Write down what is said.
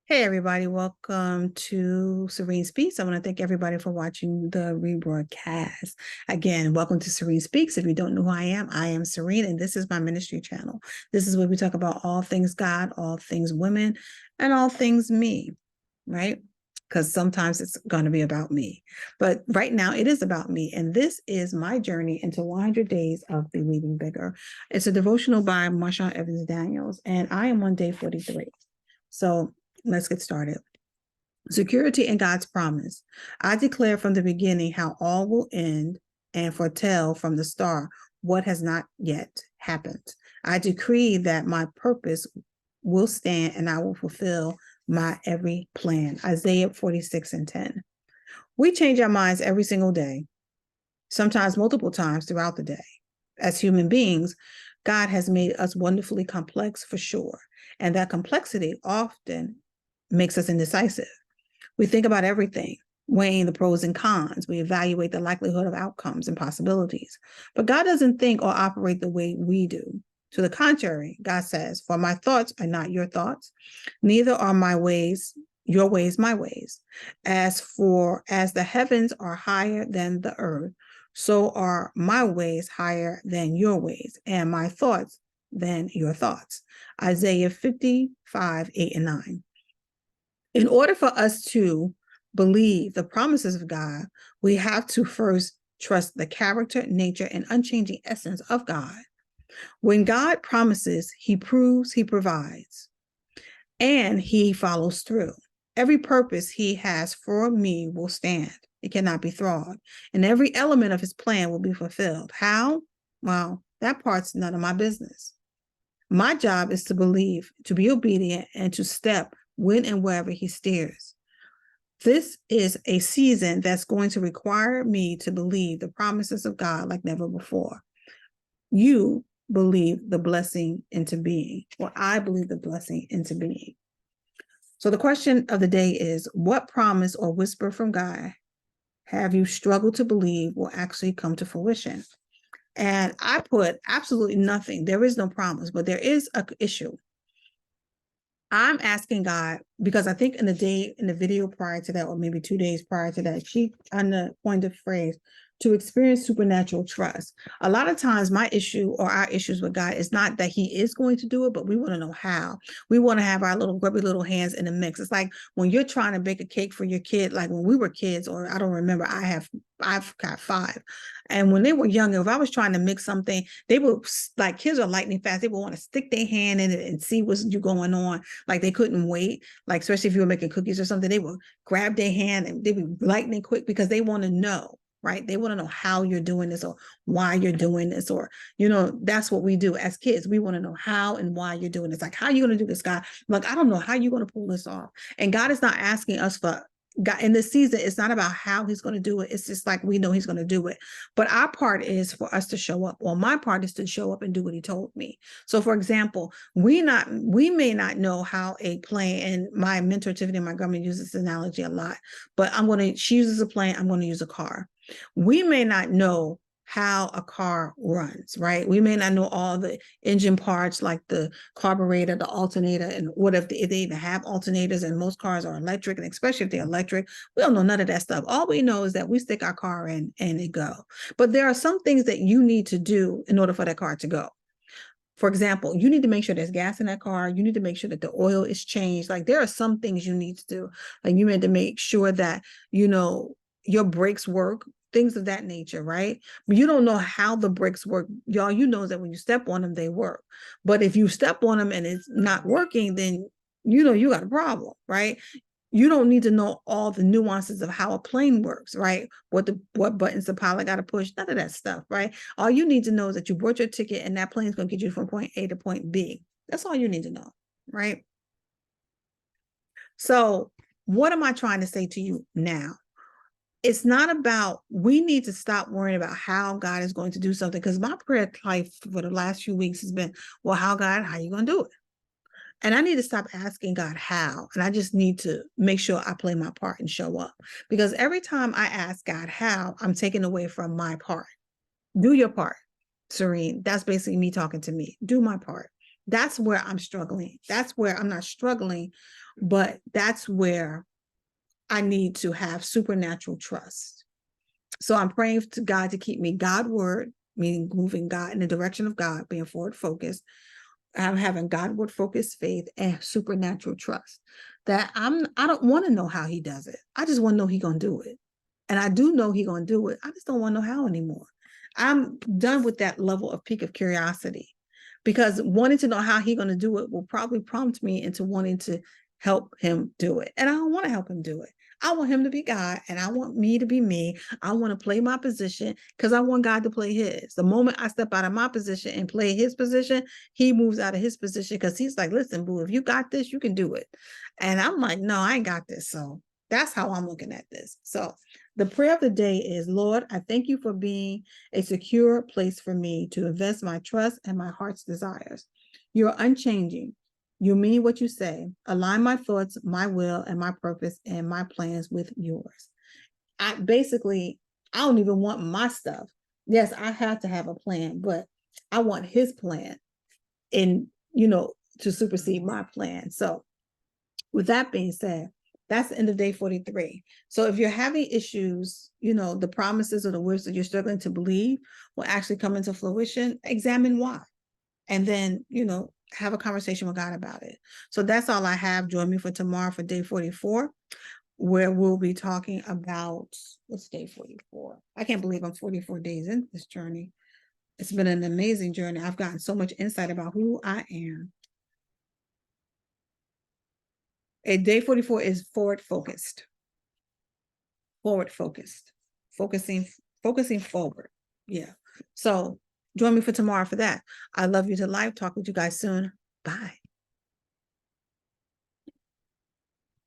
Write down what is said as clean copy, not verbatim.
Hey everybody, welcome to Serene Speaks. I want to thank everybody for watching the rebroadcast. Again, welcome to Serene Speaks. If you don't know who I am Serene, and this is my ministry channel. This is where we talk about all things God, all things women, and all things me, right? Because sometimes it's going to be about me. But right now it is about me. And this is my journey into 100 days of believing bigger. It's a devotional by Marshawn Evans Daniels, and I am on day 43. So let's get started. Security in God's promise. I declare from the beginning how all will end and foretell from the start what has not yet happened. I decree that my purpose will stand and I will fulfill my every plan. Isaiah 46:10. We change our minds every single day, sometimes multiple times throughout the day. As human beings, God has made us wonderfully complex for sure. And that complexity often makes us indecisive. We think about everything, weighing the pros and cons. We evaluate the likelihood of outcomes and possibilities. But God doesn't think or operate the way we do. To the contrary, God says, "For my thoughts are not your thoughts, neither are my ways your ways my ways. As the heavens are higher than the earth, so are my ways higher than your ways, and my thoughts than your thoughts." Isaiah 55:8-9. In order for us to believe the promises of God, we have to first trust the character, nature, and unchanging essence of God. When God promises, he proves, he provides, and he follows through. Every purpose he has for me will stand. It cannot be thwarted. And every element of his plan will be fulfilled. How? Well, that part's none of my business. My job is to believe, to be obedient, and to step when and wherever he steers. This is a season that's going to require me to believe the promises of God like never before. You believe the blessing into being, or I believe the blessing into being. So the question of the day is, what promise or whisper from God have you struggled to believe will actually come to fruition? And I put absolutely nothing. There is no promise, but there is an issue. I'm asking God because I think in the video prior to that, or maybe 2 days prior to that, she on the point of phrase to experience supernatural trust. A lot of times my issue or our issues with God is not that he is going to do it, but we want to know how. We want to have our little grubby little hands in the mix. It's like when you're trying to bake a cake for your kid, like when we were kids, or I don't remember, I've got 5. And when they were younger, if I was trying to mix something, they would, like, kids are lightning fast. They would want to stick their hand in it and see what's going on. Like they couldn't wait. Like, especially if you were making cookies or something, they would grab their hand and they'd be lightning quick because they want to know, right? They want to know how you're doing this or why you're doing this, or, that's what we do as kids. We want to know how and why you're doing this. Like, how are you going to do this, God? Like, I don't know how you're going to pull this off. And God is not asking us for God in this season. It's not about how he's going to do it. It's just like, we know he's going to do it. But our part is for us to show up. Well, my part is to show up and do what he told me. So for example, we may not know how a plane, and my mentor, Tiffany Montgomery, uses this analogy a lot, but she uses a plane, I'm going to use a car. We may not know how a car runs, right? We may not know all the engine parts, like the carburetor, the alternator, and what if they even have alternators, and most cars are electric, and especially if they're electric, we don't know none of that stuff. All we know is that we stick our car in and it go. But there are some things that you need to do in order for that car to go. For example, you need to make sure there's gas in that car. You need to make sure that the oil is changed. Like, there are some things you need to do. Like, you need to make sure that, your brakes work, things of that nature, right? But you don't know how the brakes work. Y'all, you know that when you step on them, they work. But if you step on them and it's not working, then you got a problem, right? You don't need to know all the nuances of how a plane works, right? What buttons the pilot got to push, none of that stuff, right? All you need to know is that you bought your ticket and that plane's going to get you from point A to point B. That's all you need to know, right? So what am I trying to say to you now? It's not about, we need to stop worrying about how God is going to do something, because my prayer life for the last few weeks has been, well, how are you going to do it? And I need to stop asking God how. And I just need to make sure I play my part and show up. Because every time I ask God how, I'm taking away from my part. Do your part, Serene. That's basically me talking to me. Do my part. That's where I'm struggling. That's where I'm not struggling But that's where I need to have supernatural trust. So I'm praying to God to keep me Godward, meaning moving God in the direction of God, being forward focused. I'm having Godward focused faith and supernatural trust. That I don't want to know how he does it. I just want to know he gonna do it. And I do know he gonna do it. I just don't want to know how anymore. I'm done with that level of peak of curiosity, because wanting to know how he gonna do it will probably prompt me into wanting to help him do it. And I don't want to help him do it. I want him to be God and I want me to be me. I want to play my position because I want God to play his. The moment I step out of my position and play his position, he moves out of his position because he's like, listen, boo, if you got this, you can do it. And I'm like, no, I ain't got this. So that's how I'm looking at this. So the prayer of the day is, Lord, I thank you for being a secure place for me to invest my trust and my heart's desires. You're unchanging. You mean what you say. Align my thoughts, my will, and my purpose and my plans with yours. I don't even want my stuff. Yes, I have to have a plan, but I want his plan and, to supersede my plan. So with that being said, that's the end of day 43. So if you're having issues, the promises or the words that you're struggling to believe will actually come into fruition, examine why. And then, have a conversation with God about it. So that's all I have. Join me for tomorrow for day 44, where we'll be talking about, what's day 44? I can't believe I'm 44 days into this journey. It's been an amazing journey. I've gotten so much insight about who I am. And day 44 is forward focused, focusing forward. Yeah. So join me for tomorrow for that. I love you to life. Talk with you guys soon. Bye.